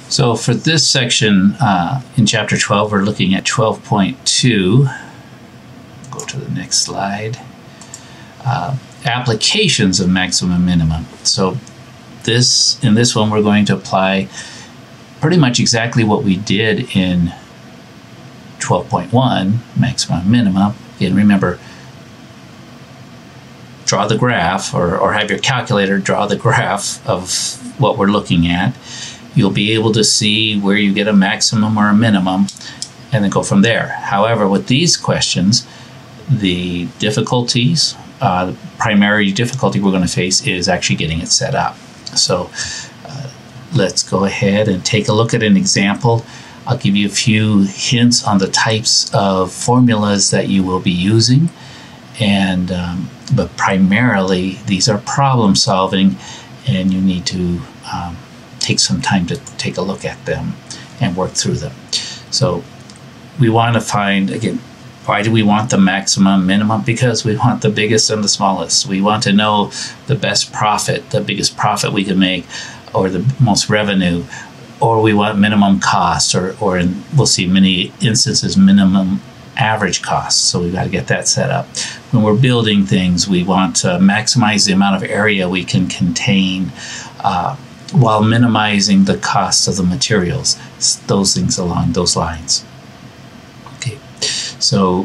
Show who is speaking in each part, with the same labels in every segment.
Speaker 1: So for this section in Chapter 12, we're looking at 12.2. Go to the next slide. Applications of maximum and minimum. So in this one, we're going to apply pretty much exactly what we did in 12.1, maximum and minimum. Again, remember, draw the graph or have your calculator draw the graph of what we're looking at. You'll be able to see where you get a maximum or a minimum and then go from there. However, with these questions, the difficulties, the primary difficulty we're going to face is actually getting it set up. So let's go ahead and take a look at an example. I'll give you a few hints on the types of formulas that you will be using, and but primarily these are problem solving, and you need to take some time to take a look at them and work through them. So we want to find, again, why do we want the maximum, minimum? Because we want the biggest and the smallest. We want to know the best profit, the biggest profit we can make, or the most revenue, or we want minimum cost, or we'll see many instances, minimum average cost. So we've got to get that set up. When we're building things, we want to maximize the amount of area we can contain while minimizing the cost of the materials, those things along those lines. Okay, so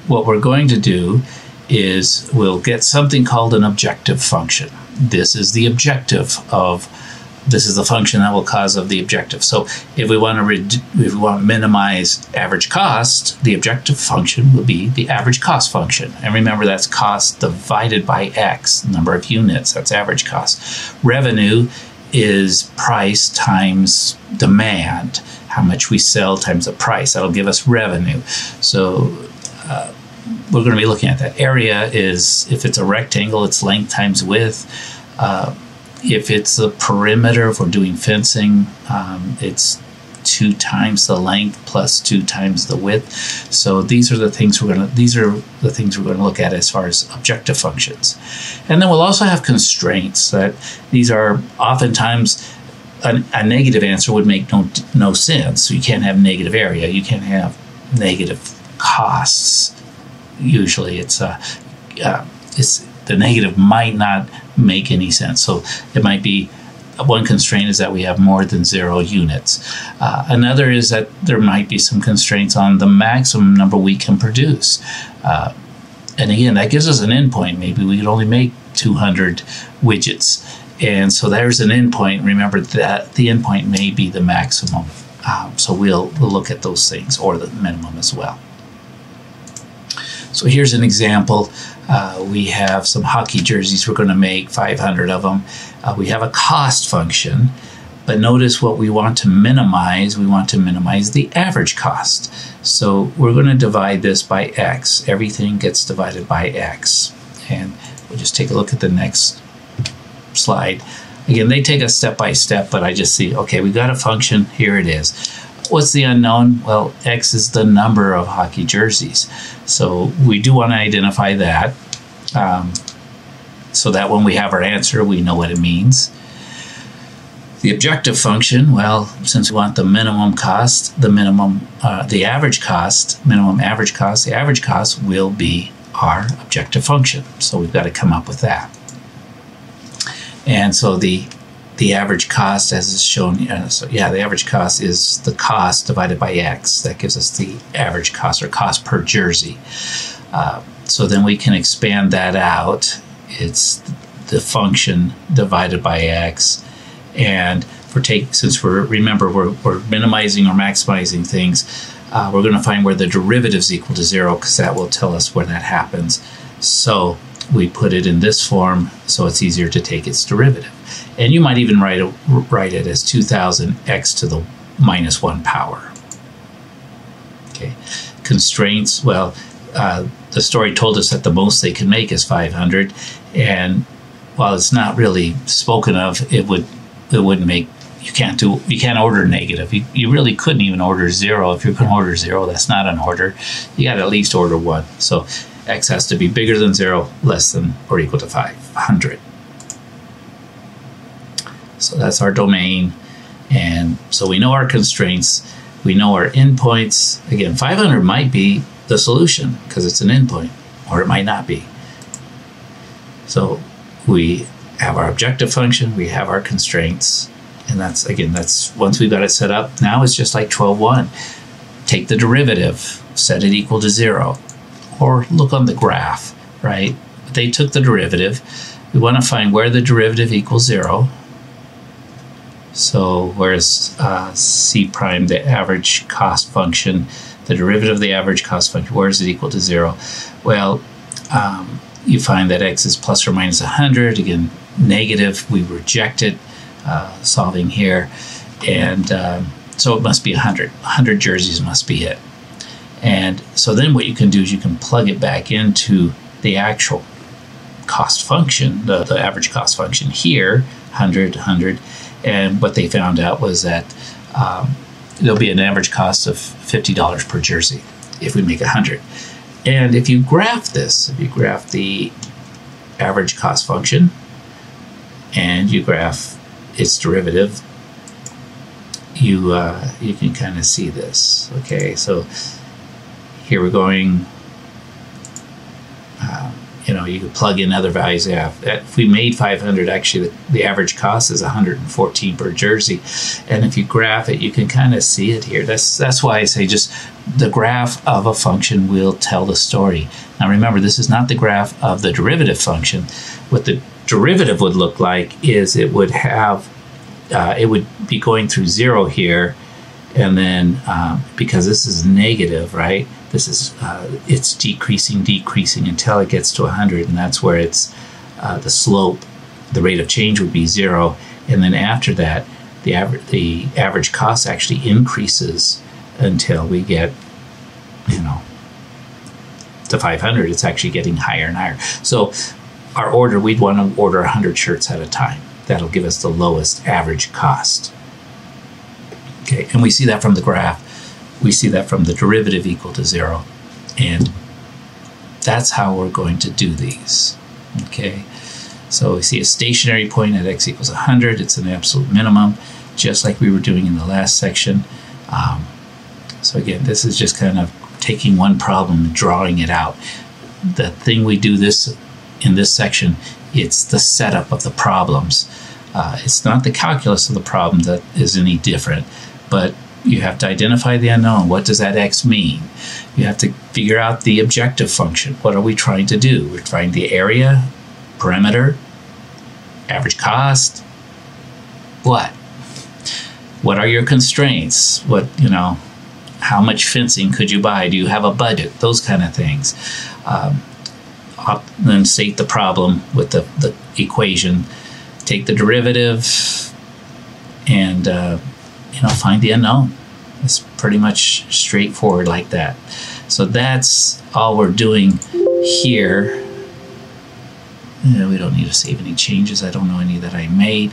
Speaker 1: what we're going to do is we'll get something called an objective function. This is the objective of, this is the function that will cause of the objective. So if we want to minimize average cost, the objective function will be the average cost function. And remember, that's cost divided by X, number of units, that's average cost. Revenue is price times demand, how much we sell times the price. That'll give us revenue. So we're going to be looking at that. Area is, if it's a rectangle, it's length times width. If it's a perimeter, if we're doing fencing, it's 2 times the length plus 2 times the width. So these are the things we're going to look at as far as objective functions. And then we'll also have constraints. That these are oftentimes a negative answer would make no sense. So you can't have negative area. You can't have negative costs. Usually, it's the negative might not make any sense. So it might be, one constraint is that we have more than 0 units. Another is that there might be some constraints on the maximum number we can produce. And again, that gives us an endpoint. Maybe we could only make 200 widgets. And so there's an endpoint. Remember that the endpoint may be the maximum. So we'll look at those things, or the minimum as well. So here's an example. We have some hockey jerseys we're going to make, 500 of them. We have a cost function, but notice what we want to minimize. We want to minimize the average cost. So we're going to divide this by X. Everything gets divided by X. And we'll just take a look at the next slide. Again, they take us step by step, but I just see, okay, we got a function, here it is. What's the unknown? Well, X is the number of hockey jerseys. So we do want to identify that, so that when we have our answer, we know what it means. The objective function, well, since we want the minimum cost, the average cost, minimum average cost, the average cost will be our objective function. So we've got to come up with that. And so the average cost, as is shown, the average cost is the cost divided by X. That gives us the average cost, or cost per jersey. So then we can expand that out. It's the function divided by X. And since we're minimizing or maximizing things, we're going to find where the derivative is equal to 0, because that will tell us where that happens. So we put it in this form so it's easier to take its derivative. And you might even write it as 2000 x to the minus 1 power. Okay. Constraints, well, the story told us that the most they can make is 500, and while it's not really spoken of, it wouldn't make, you can't order negative. You really couldn't even order 0. If you're going to order 0, that's not an order. You got to at least order 1. So X has to be bigger than 0, less than or equal to 500. So that's our domain. And so we know our constraints, we know our endpoints. Again, 500 might be the solution because it's an endpoint, or it might not be. So we have our objective function, we have our constraints, and that's, again, that's once we've got it set up, now it's just like 12.1. Take the derivative, set it equal to 0, or look on the graph, right? They took the derivative. We want to find where the derivative equals 0. So where's C prime, the average cost function, the derivative of the average cost function, where is it equal to 0? Well, you find that x is plus or minus 100. Again, negative, we reject it, solving here. And so it must be 100. 100 jerseys must be it. And so then what you can do is you can plug it back into the actual cost function, the average cost function here, 100, 100. And what they found out was that there'll be an average cost of $50 per jersey if we make 100. And if you graph this, if you graph the average cost function and you graph its derivative, you can kind of see this. Okay, so here we're going. You know, you could plug in other values. Yeah, if we made 500, actually the average cost is 114 per jersey. And if you graph it, you can kind of see it here. That's why I say just the graph of a function will tell the story. Now remember, this is not the graph of the derivative function. What the derivative would look like is it would have, it would be going through 0 here, and then because this is negative, right? This is it's decreasing until it gets to 100, and that's where it's the slope, the rate of change would be 0, and then after that, the average cost actually increases until we get, you know, to 500. It's actually getting higher and higher. So our order, we'd want to order 100 shirts at a time. That'll give us the lowest average cost. Okay, and we see that from the graph. We see that from the derivative equal to 0. And that's how we're going to do these. Okay, so we see a stationary point at x equals 100. It's an absolute minimum, just like we were doing in the last section. So again, this is just kind of taking one problem and drawing it out. The thing we do this in this section, it's the setup of the problems. It's not the calculus of the problem that is any different, but you have to identify the unknown. What does that x mean? You have to figure out the objective function. What are we trying to do? We're trying the area, perimeter, average cost. What? What are your constraints? What, you know, how much fencing could you buy? Do you have a budget? Those kind of things. Then state the problem with the equation. Take the derivative and you know, find the unknown. It's pretty much straightforward like that. So that's all we're doing here. We don't need to save any changes. I don't know any that I made.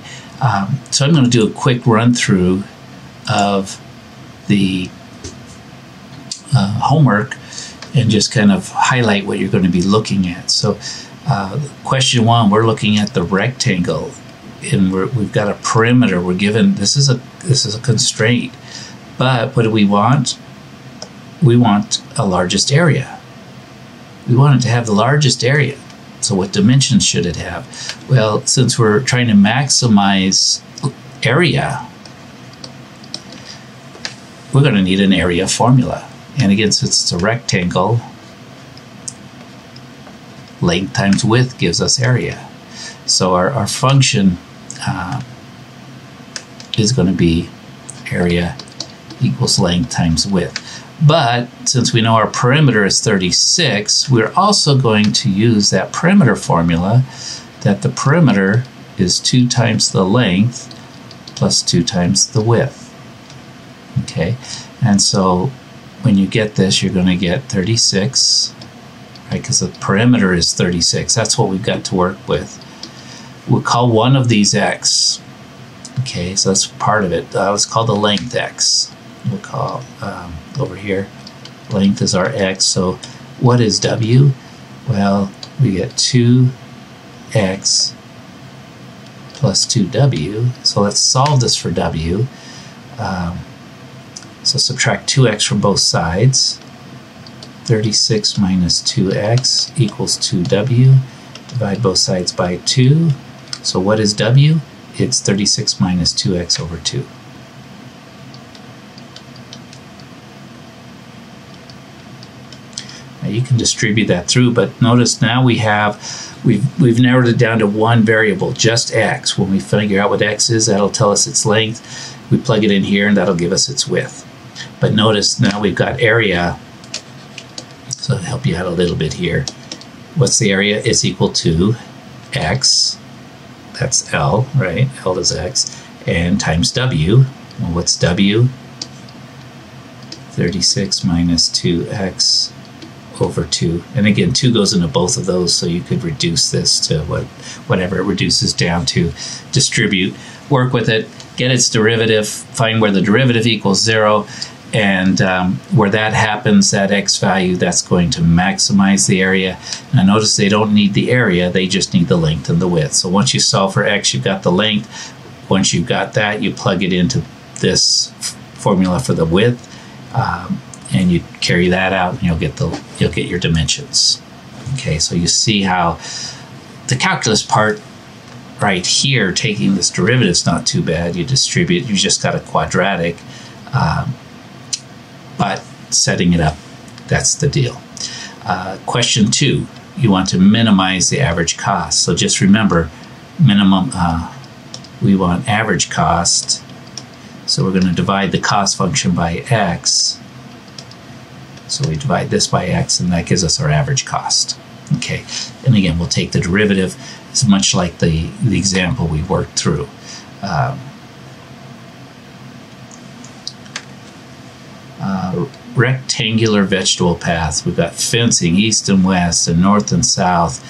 Speaker 1: So I'm going to do a quick run through of the homework and just kind of highlight what you're going to be looking at. So question 1, we're looking at the rectangle, and we've got a perimeter. We're given, this is a constraint, but what do we want? We want a largest area. We want it to have the largest area. So what dimensions should it have? Well, since we're trying to maximize area, we're going to need an area formula. And again, since it's a rectangle, length times width gives us area. So our function is going to be area equals length times width. But since we know our perimeter is 36, we're also going to use that perimeter formula, that the perimeter is 2 times the length plus 2 times the width. Okay, and so when you get this, you're going to get 36, right? Because the perimeter is 36. That's what we've got to work with. We'll call one of these x. Okay, so that's part of it. Let's call the length x. We'll call over here, length is our x. So what is w? Well, we get 2x plus 2w. So let's solve this for w. So subtract 2x from both sides. 36 minus 2x equals 2w. Divide both sides by 2. So what is w? It's 36 minus 2x over 2. Now you can distribute that through, but notice now we've narrowed it down to one variable, just x. When we figure out what x is, that'll tell us its length. We plug it in here and that'll give us its width. But notice now we've got area, so I'll help you out a little bit here. What's the area? Is equal to x, that's L, right? L is x, and times w. Well, what's w? 36 minus 2x over 2. And again, 2 goes into both of those, so you could reduce this to whatever it reduces down to. Distribute, work with it, get its derivative, find where the derivative equals 0, and where that happens, that x value, that's going to maximize the area. Now notice they don't need the area, they just need the length and the width. So once you solve for x, you've got the length. Once you've got that, you plug it into this formula for the width, and you carry that out, and you'll get your dimensions. Okay, so you see how the calculus part right here, taking this derivative is not too bad. You distribute, you just got a quadratic, but setting it up, that's the deal. Question 2, you want to minimize the average cost. So just remember, minimum, we want average cost. So we're going to divide the cost function by x. So we divide this by x, and that gives us our average cost. Okay, and again, we'll take the derivative. It's much like the example we worked through. Rectangular vegetable paths. We've got fencing east and west and north and south,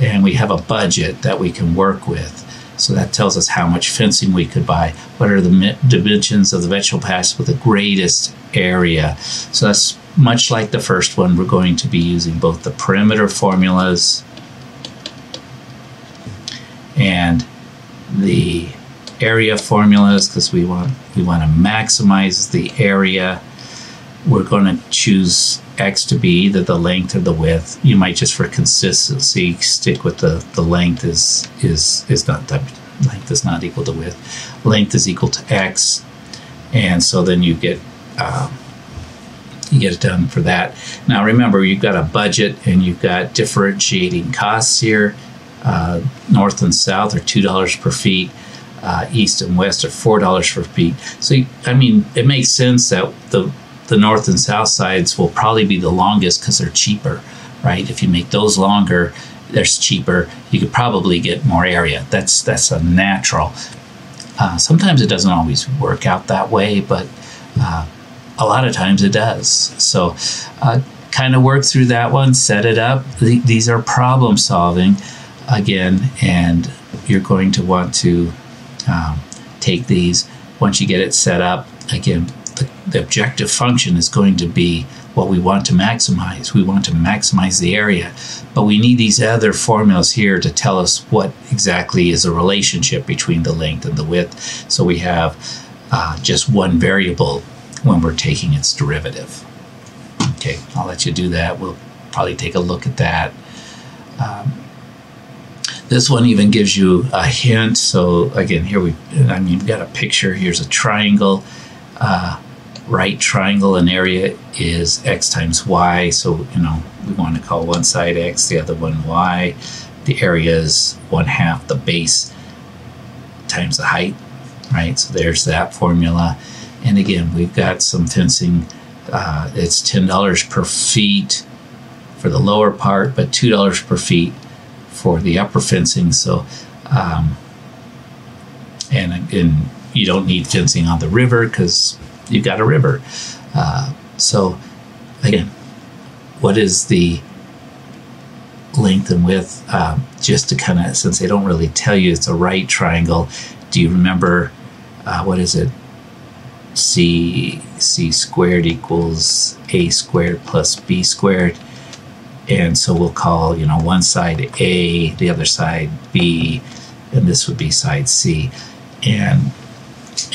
Speaker 1: and we have a budget that we can work with. So that tells us how much fencing we could buy. What are the dimensions of the vegetable paths with the greatest area? So that's much like the first one. We're going to be using both the perimeter formulas and the area formulas, because we want to maximize the area. We're going to choose x to be either the length or the width. You might just, for consistency, stick with the length is not that length is not equal to width. Length is equal to x, and so then you get it done for that. Now remember, you've got a budget and you've got differentiating costs here. North and south are $2 per feet. East and west are $4 per feet. So I mean, it makes sense that the north and south sides will probably be the longest because they're cheaper, right? If you make those longer, they're cheaper. You could probably get more area. That's a natural. Sometimes it doesn't always work out that way, but a lot of times it does. So kind of work through that one, set it up. These are problem solving again, and you're going to want to take these once you get it set up. Again, the objective function is going to be what we want to maximize. We want to maximize the area, but we need these other formulas here to tell us what exactly is a relationship between the length and the width. So we have just one variable when we're taking its derivative. Okay, I'll let you do that. We'll probably take a look at that. This one even gives you a hint. So again, here we've got a picture. Here's a triangle. Right triangle, and area is x times y. So we want to call one side x, the other one y. The area is 1/2 the base times the height, right? So there's that formula. And again, we've got some fencing. It's $10 per feet for the lower part, but $2 per feet for the upper fencing. So, and you don't need fencing on the river because you've got a river. So again, what is the length and width? Just to kind of, since they don't really tell you, it's a right triangle. Do you remember, what is it? C squared equals a squared plus b squared. And so we'll call, one side A, the other side B, and this would be side C. And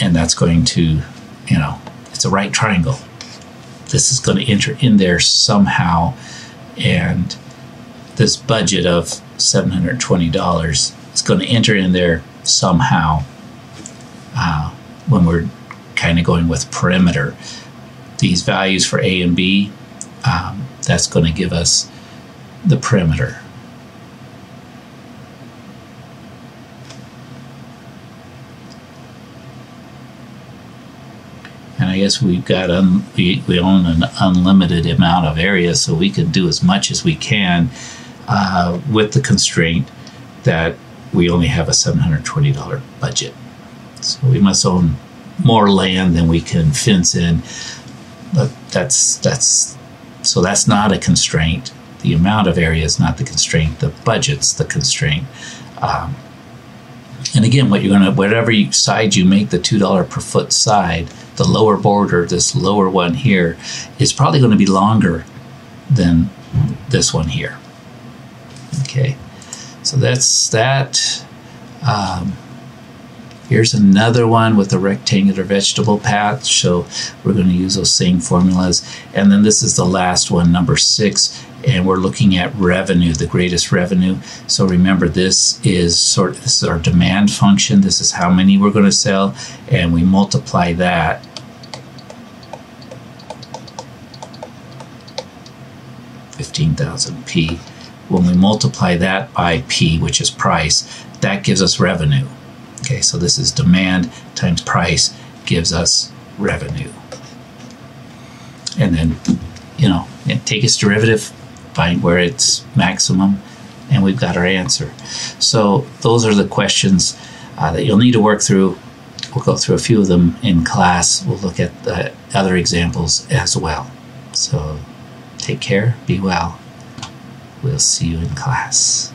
Speaker 1: that's going to you know, it's a right triangle. This is going to enter in there somehow, and this budget of $720 is going to enter in there somehow when we're kind of going with perimeter. These values for A and B, that's going to give us the perimeter. And I guess we've got we own an unlimited amount of area, so we can do as much as we can with the constraint that we only have a $720 budget. So we must own more land than we can fence in, but that's not a constraint. The amount of area is not the constraint. The budget's the constraint. And again, whatever side you make the $2 per foot side, the lower border, this lower one here, is probably going to be longer than this one here. Okay, so that's that. Here's another one with a rectangular vegetable patch, so we're going to use those same formulas. And then this is the last one, number 6, and we're looking at revenue, the greatest revenue. So remember, this is our demand function. This is how many we're going to sell, and we multiply that $15,000 P. When we multiply that by P, which is price, that gives us revenue. Okay, so this is demand times price gives us revenue. And then, you know, take its derivative, find where it's maximum, and we've got our answer. So those are the questions that you'll need to work through. We'll go through a few of them in class. We'll look at the other examples as well. So take care, be well. We'll see you in class.